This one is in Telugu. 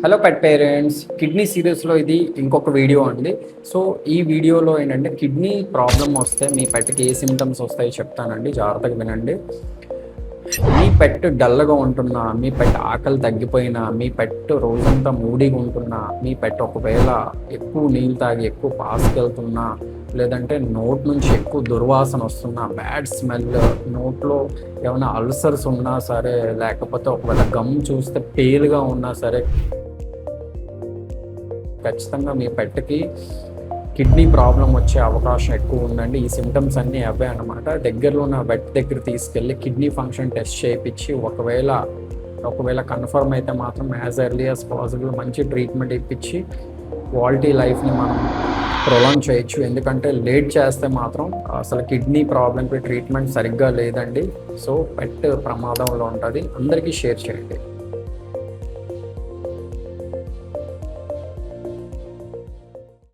హలో పెట్ పేరెంట్స్, కిడ్నీ సిరీస్లో ఇది ఇంకొక వీడియో అండి. సో ఈ వీడియోలో ఏంటంటే కిడ్నీ ప్రాబ్లం వస్తే మీ పెట్కి ఏ సిమ్టమ్స్ వస్తాయో చెప్తానండి, జాగ్రత్తగా వినండి. మీ పెట్ డల్గా ఉంటున్నా, మీ పెట్ ఆకలి తగ్గిపోయినా, మీ పెట్ రోజంతా మూడీగా ఉంటున్నా, మీ పెట్ ఒకవేళ ఎక్కువ నీళ్ళు తాగి ఎక్కువ పాసుకెళ్తున్నా, లేదంటే నోట్ నుంచి ఎక్కువ దుర్వాసన వస్తున్నా, బ్యాడ్ స్మెల్, నోట్లో ఏమైనా అల్సర్స్ ఉన్నా సరే, లేకపోతే ఒకవేళ గమ్ చూస్తే పేలుగా ఉన్నా సరే, ఖచ్చితంగా మీ పెట్కి కిడ్నీ ప్రాబ్లం వచ్చే అవకాశం ఎక్కువ ఉందండి. ఈ సిమ్టమ్స్ అన్నీ అవే అన్నమాట. దగ్గరలో ఉన్న వెట్ దగ్గర తీసుకెళ్ళి కిడ్నీ ఫంక్షన్ టెస్ట్ చేయించి ఒకవేళ కన్ఫర్మ్ అయితే మాత్రం యాజ్ ఎర్లీ యాజ్ పాసిబుల్ మంచి ట్రీట్మెంట్ ఇప్పించి క్వాలిటీ లైఫ్ని మనం ప్రొలాంగ్ చేయొచ్చు. ఎందుకంటే లేట్ చేస్తే మాత్రం అసలు కిడ్నీ ప్రాబ్లంకి ట్రీట్మెంట్ సరిగ్గా లేదండి. సో పెట్ ప్రమాదంలో ఉంటుంది. అందరికీ షేర్ చేయండి.